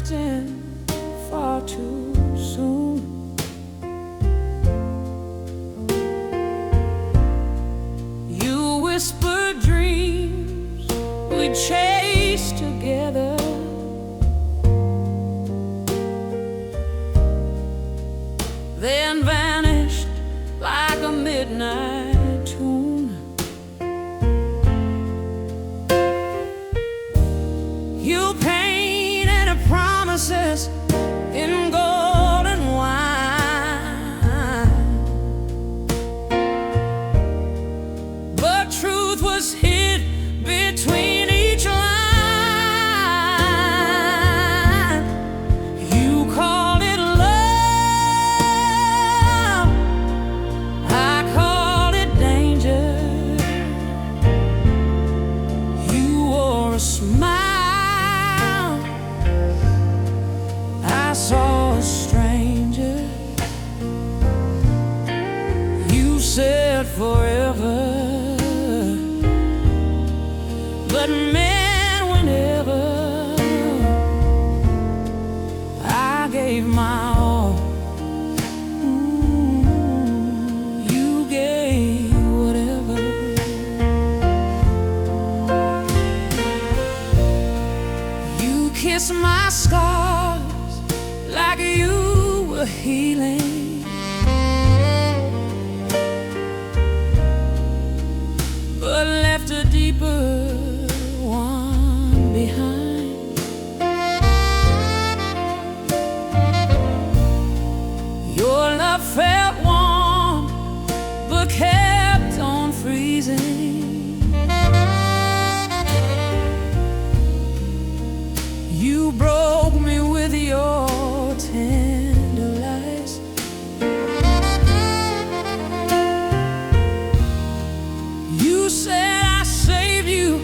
drifting far too soon. You whispered dreams we chased together, then vanished like a midnight tune. You painted promises in golden wine, but truth was hid between each line. You called it love, I called it danger. You wore a smile, I saw a stranger. You said forever, but meant whenever. I gave my all, you gave whatever. You kissed my scars like you were healing, but left a deeper one behind. Your love felt warm, but kept on freezing. You broke me with your tender lies. You said I saved you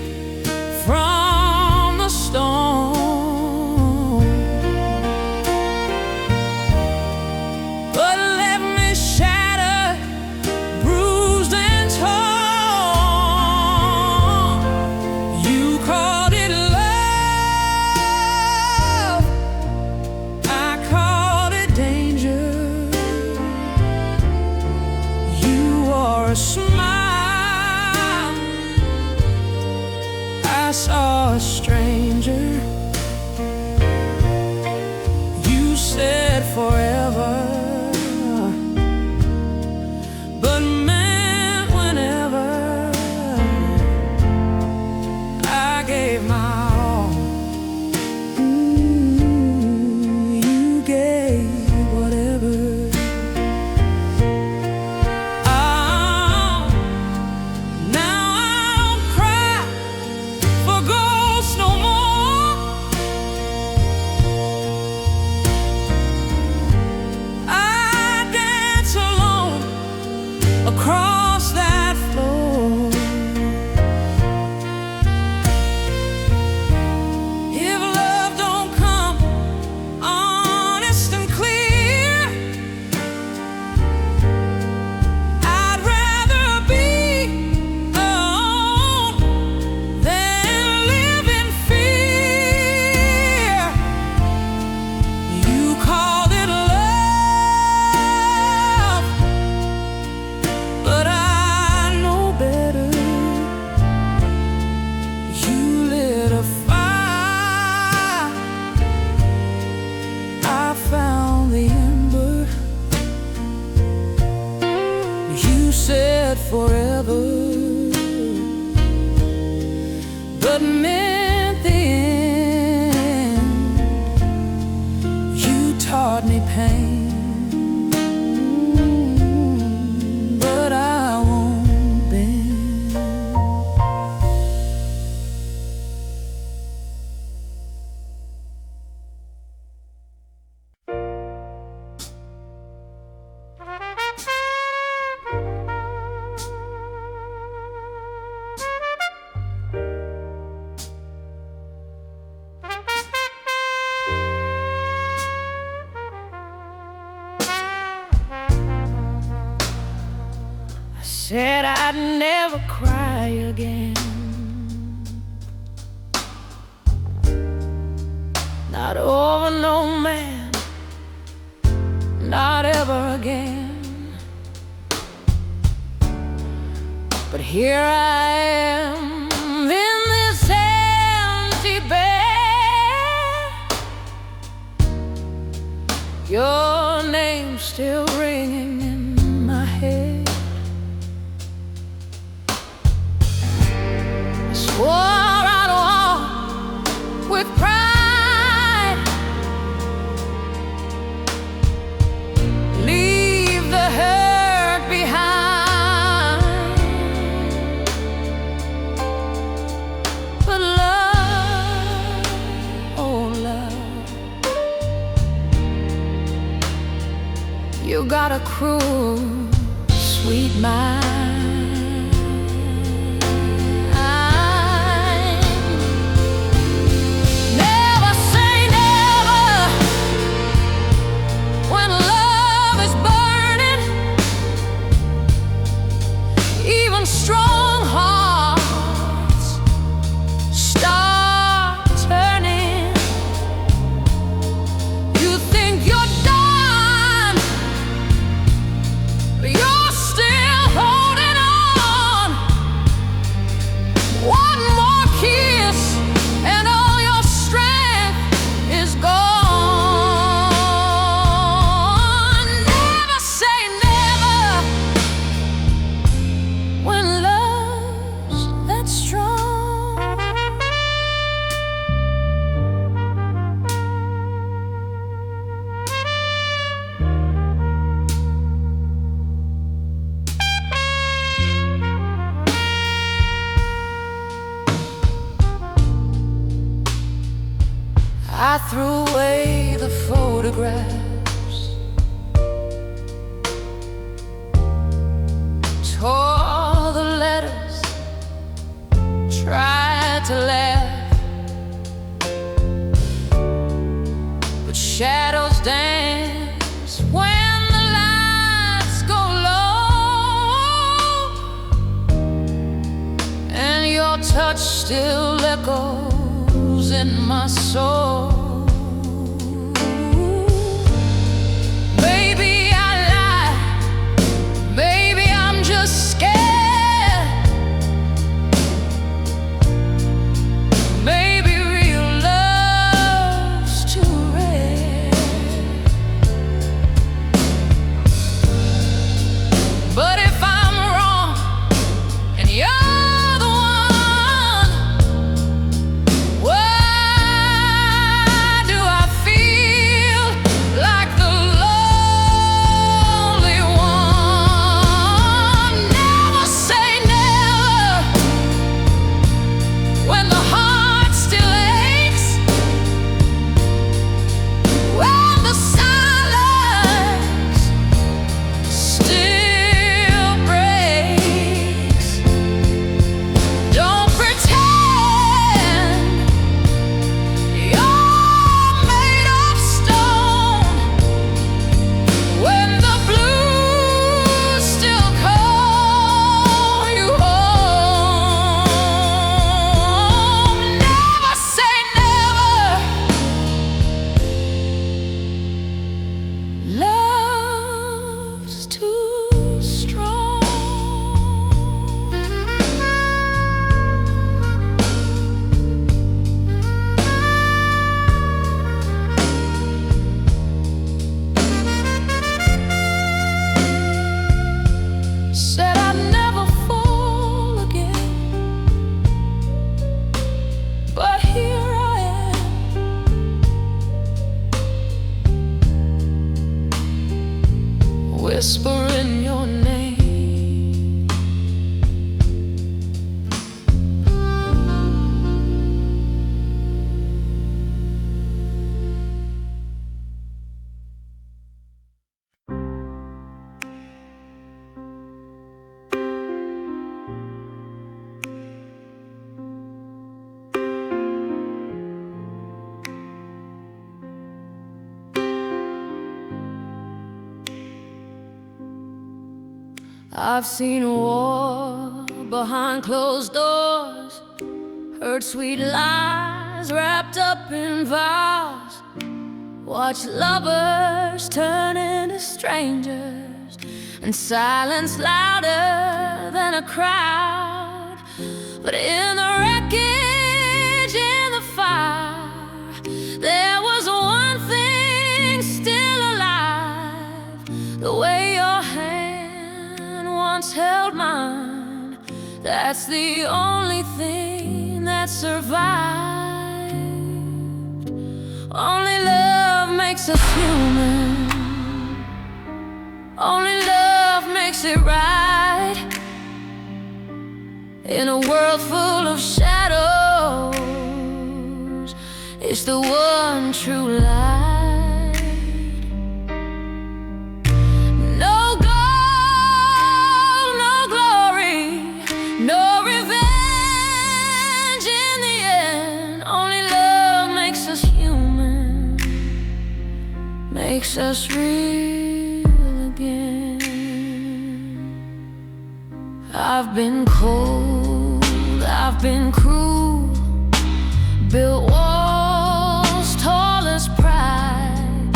from the storm, but left me shattered, bruised and torn. You called it love, I called it danger. You wore a smile, I saw a stranger. You said forever, but meant whenever. I gave my all, you gave whatever. Now I don't cry for ghosts no more. I dance alone across that floor. If love don't come honest and clear, I'd rather be alone than live in fear. You called it love, but I know better. You lit a fire, I found the ember. You said forever, but meant the end. You taught me pain, but I won't bend. Said I'd never cry again. not over no man, not ever again. But here I am in this empty bed, your name still ringing in my head. I swore I'd walk with pride, leave the hurt behind. But love, oh love, you got a cruel, sweet mind. Never say never when love is burning. Even strong hearts start turning. You think you're done, but you're still holding on. One more kiss and all your strength is gone. Never say never when love's that strong. I threw away the photographs, tore the letters, tried to laugh, but shadows dance when the lights go low, and your touch still echoes in my soul. Maybe I lie, maybe I'm just scared, maybe real love's too rare. But if I'm wrong and you're the one, why do I feel like the lonely one? Never say never when the heart still aches, when the silence still breaks. Don't pretend you're made of stone when the blues still call you home. Never say never. Love's too strong. Said I'd never fall again, but here I am, whispering your name. I've seen war behind closed doors, heard sweet lies eyes wrapped up in vows. Watch lovers turn into strangers, and silence louder than a crowd. But in the wreckage, in the fire, there was one thing still alive. The way your hand once held mine, that's the only thing that survived. Only love makes us human. Only love makes it right. In a world full of shadows, it's the one true light. No gold, no glory, no revenge in the end. Only love makes us human, makes us real again. I've been cold, I've been cruel, built walls tall as pride.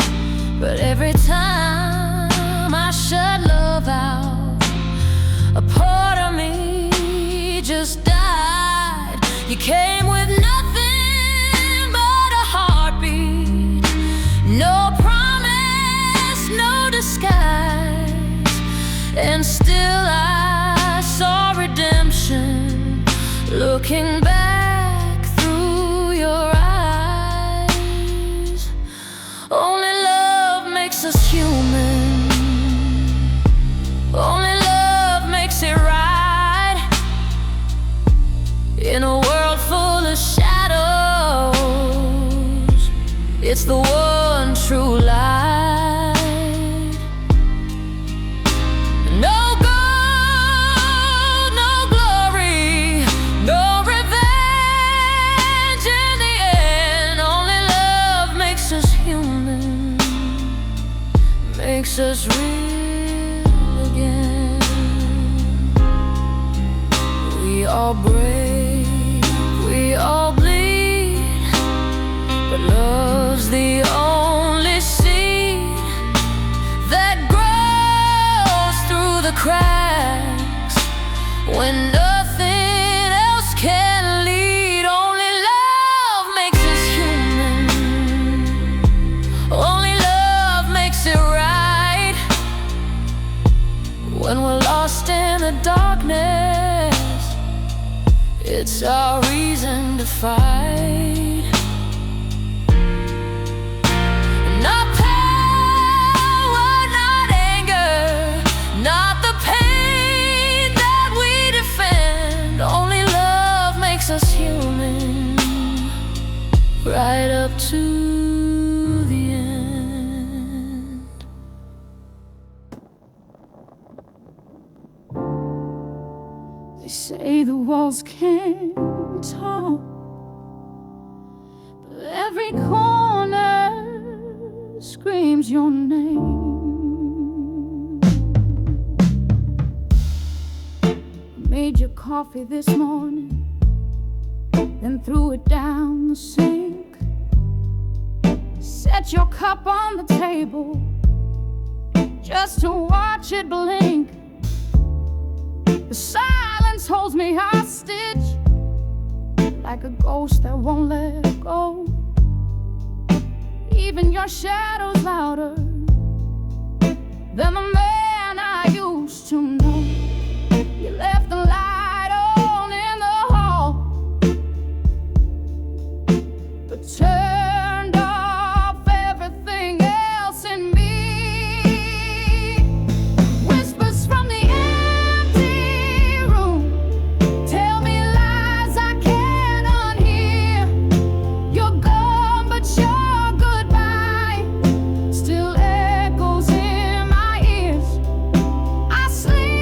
But every time I shut love out, a part of me just died. You came with nothing but a heartbeat, no promise, no disguise. And still I saw redemption looking back through your eyes. Only love makes us human. Only love makes it right. In a world full of shadows, it's the one true light. Makes us real again. We all break, we all bleed, but love's the only seed that grows through the cracks when nothing else can lead. Only love makes us human. Only love makes it right. When we're lost in the darkness, it's our reason to fight. Not power, not anger, not the pain that we defend. Only love makes us human, right up to the end. They say the walls can't talk, but every corner screams your name. Made your coffee this morning, then threw it down the sink. Set your cup on the table just to watch it blink. The silence holds me hostage, like a ghost that won't let go. Even your shadow's louder than the man I used to know. You left the light on in the hall, but turned off everything else in me. Whispers from the sleep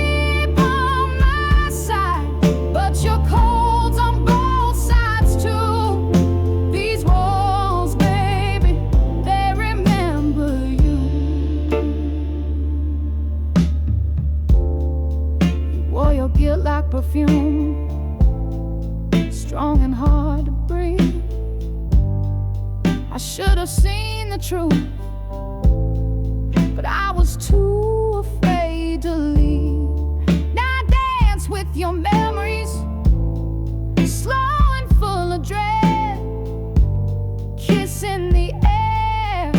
seen the truth, but I was too afraid to leave. Now dance with your memories, slow and full of dread, kiss in the air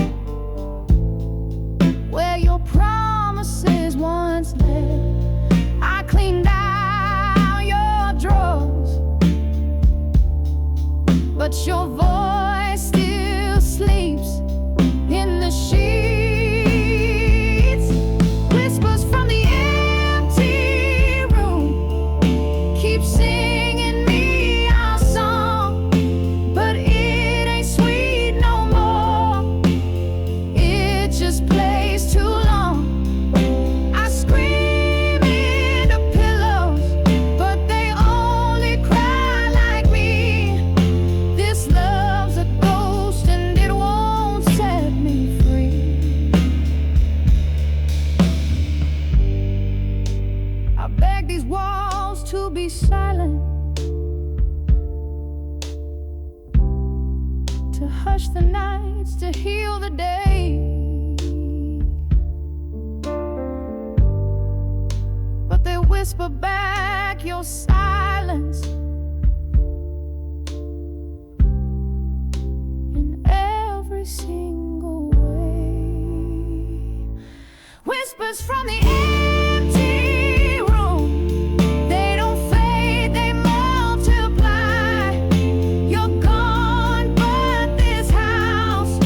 where your promises once led. I cleaned out your drawers, but your voice still sleeps in the sheets. Whispers from the empty room keep singing me our song, but it ain't sweet no more. It just plays too long. I scream into pillows, but they only cry like me. This love's a ghost and it won't set me free. I beg these walls to be silent, to hush the nights, to heal the day. But they whisper back your silence in every single way. Whispers from the empty room, they don't fade, they multiply. You're gone, but this house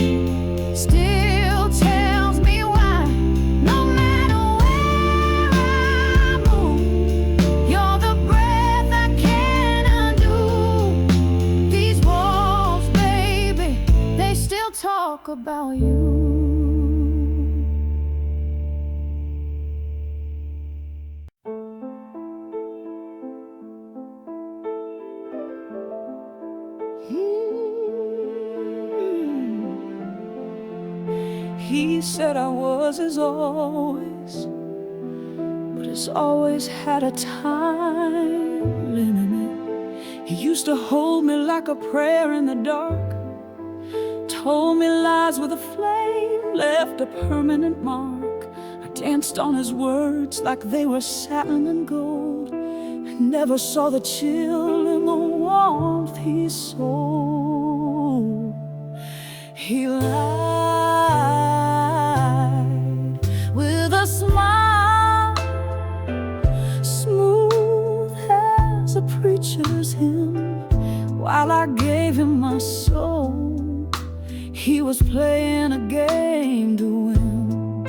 still tells me why. No matter where I move, you're the breath I can't undo. These walls, baby, they still talk about you. He said I was as always, but it's always had a time limit. He used to hold me like a prayer in the dark, told me lies with a flame, left a permanent mark. I danced on his words like they were satin and gold. I never saw the chill in the warmth he sold. He lied with a smile, smooth as a preacher's hymn. While I gave him my soul, he was playing a game to win.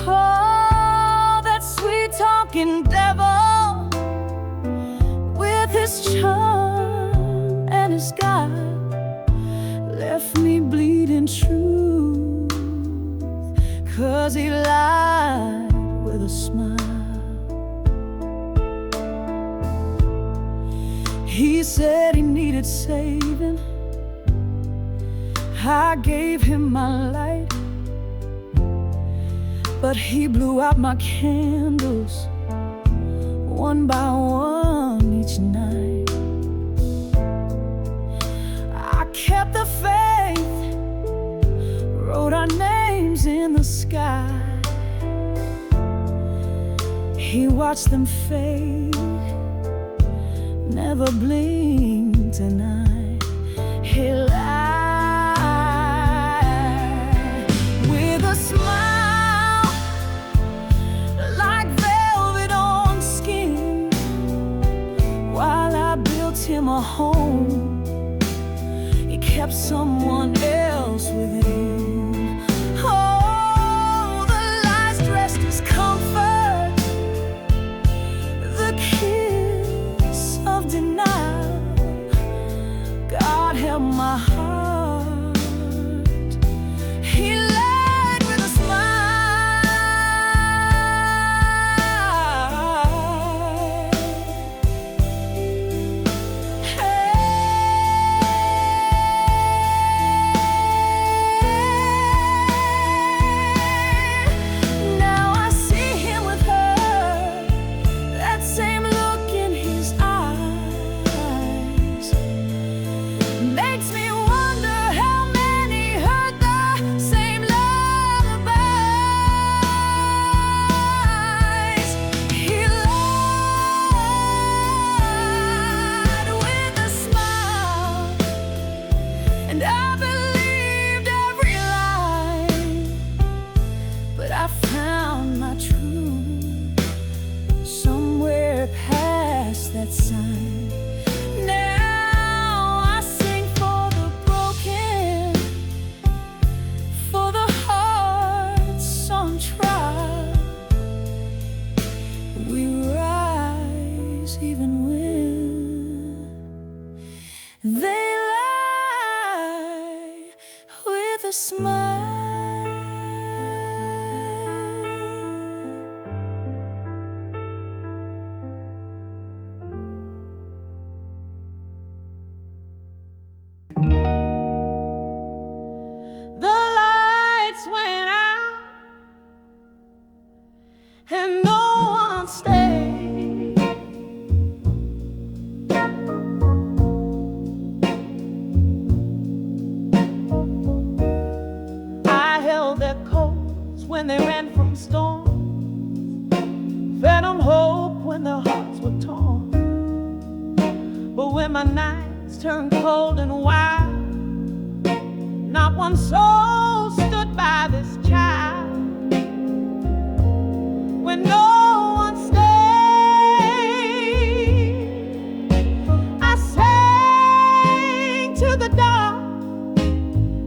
Oh, that sweet-talking devil with his charm and his guile left me bleeding truth, 'cause he lied with a smile. He said he needed saving. I gave him my light, but he blew out my candles one by one each night. I kept the faith, wrote our names in the sky. He watched them fade, never blinked an eye. He lied with a smile like velvet on skin. While I built him a home, he kept someone else within. Oh, the lies dressed as comfort, the kiss of denial. God held my heart. He lied with a smile. Now I see him with her, that same look in his eyes makes me wonder how many heard They lie with a smile. The lights went out and no one stayed. I held their coats when they ran from storms, fed them hope when their hearts were torn. But when my nights turned cold and wild, not one soul stood by this child. When no one stayed, I sang to the dark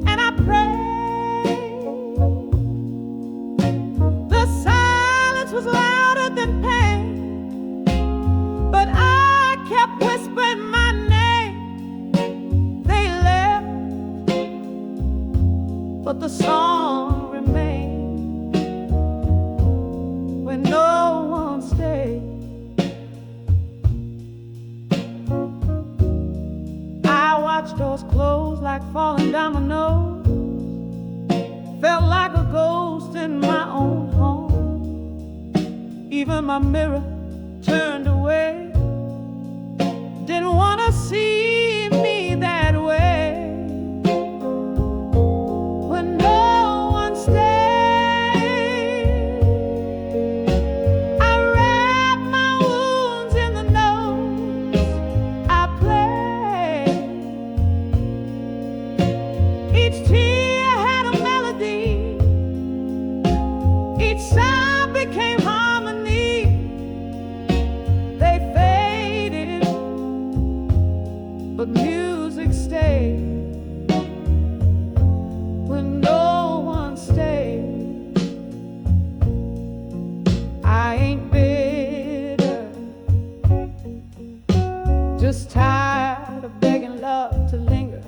and I prayed. The silence was louder than pain, but I kept whispering my name. They left, but the song remained. When no one stayed, I watched doors close like falling dominoes. Felt like a ghost in my own home. Even my mirror turned away, didn't want to see me that way. When no one stayed, I wrapped my wounds in the notes I played. Each tear had a melody, each sound became harmony. They faded, but music stayed. When no one stayed, I ain't bitter, just tired of begging love to linger.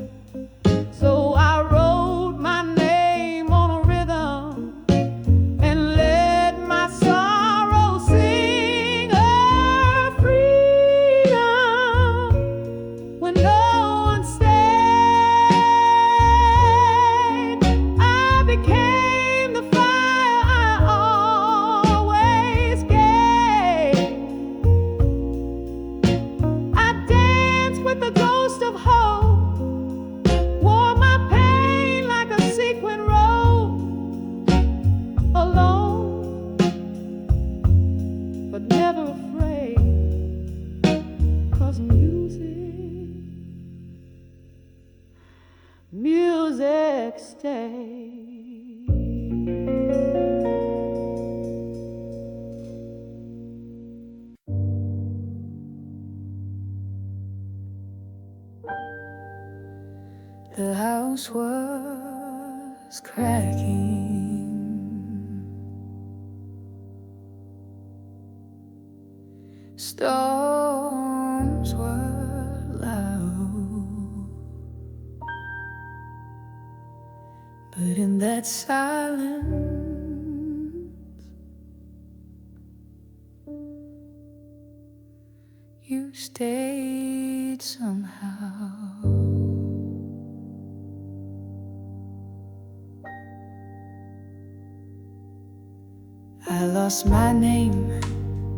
So I wrote my name on a rhythm and let my sorrow sing her freedom. When no one stayed, I became the fire I always gave. I danced with the ghost of hope, wore my pain like a sequin robe, alone, but never afraid, 'cause music stays. The house was cracking, storms were loud, but in that silence you stayed somehow. I lost my name,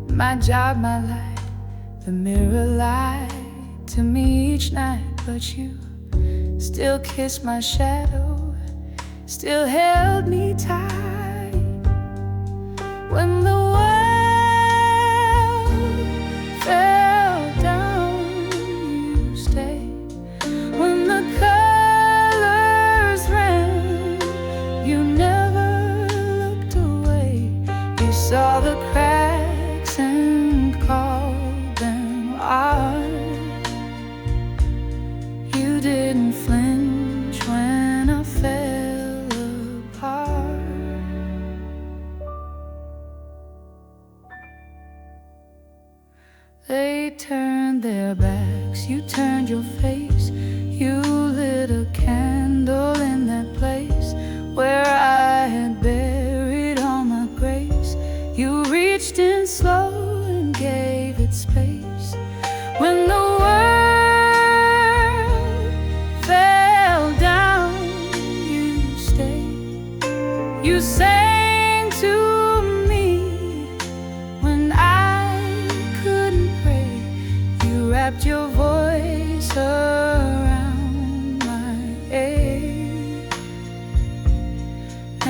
my job, my life. The mirror lied to me each night, but you still kissed my shadow, still held me tight. When the world fell down, you stayed. When the colors ran, you never looked away. You saw the cracks and called them art. You didn't flinch when I fell apart. their backs. You turned your face, you lit a candle in that place where I had buried all my grace. You reached in slow and gave it space. When the world fell down, you stayed. You sang to me when I couldn't pray. You wrapped your voice around my ache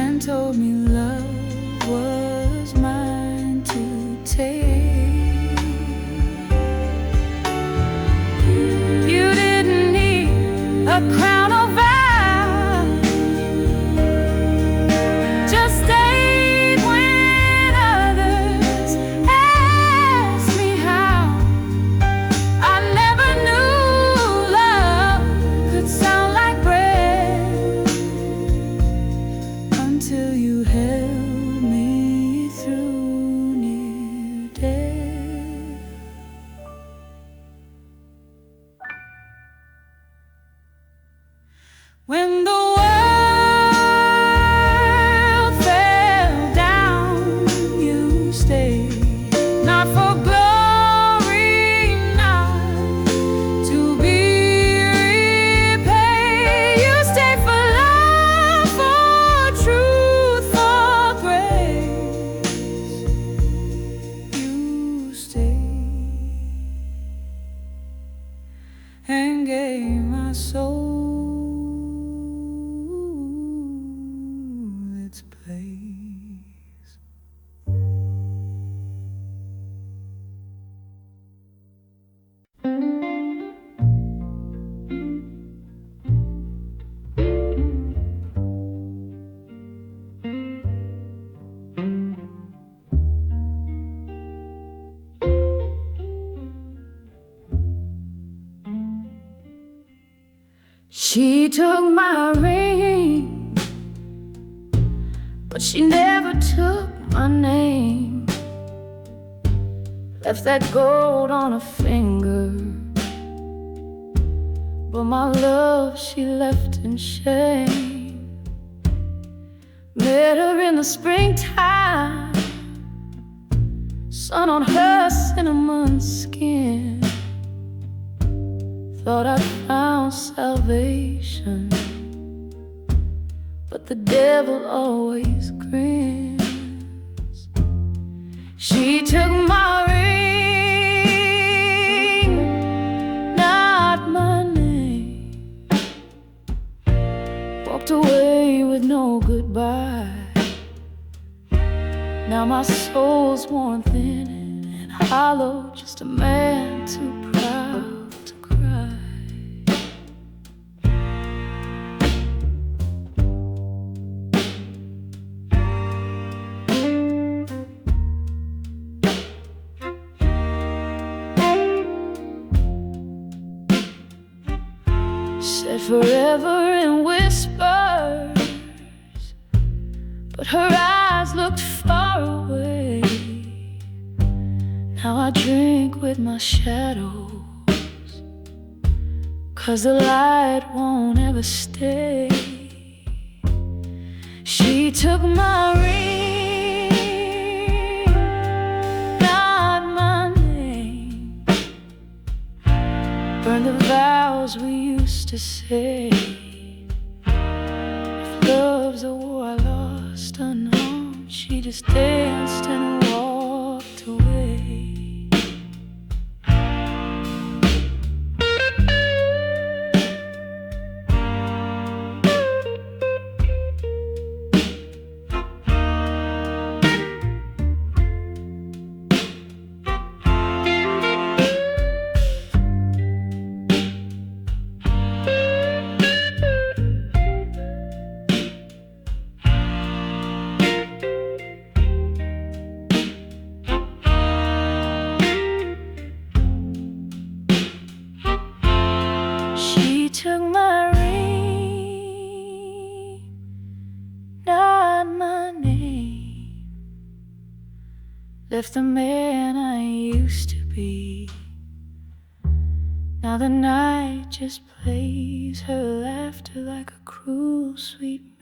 and told me love was mine to take. You didn't need a crown or vow, just stayed when others asked me how. I never knew love could sound like bread until you held me through near death. When the world fell down, you stayed. Not for glory, not to be repaid. You stayed for love, for truth, for grace. You stayed and gave my soul its place. She took my ring, but she never took my name. Left that gold on her finger, but my love she left in shame. Met her in the springtime, sun on her cinnamon skin. Thought I'd found salvation, but the devil always grins. She took my ring, not my name. Walked away with no goodbye. Now my soul's worn thin and hollow, just a man too proud to cry. Said forever in whispers, but her eyes looked far away. Now I drink with my shadows, 'cause the light won't ever stay. She took my ring, not my name. Burned the vows we used to say. If love's a war I lost unarmed, she just danced and walked away. Took my ring, not my name. Left the man I used to be Now the night just plays her laughter like a cruel sweet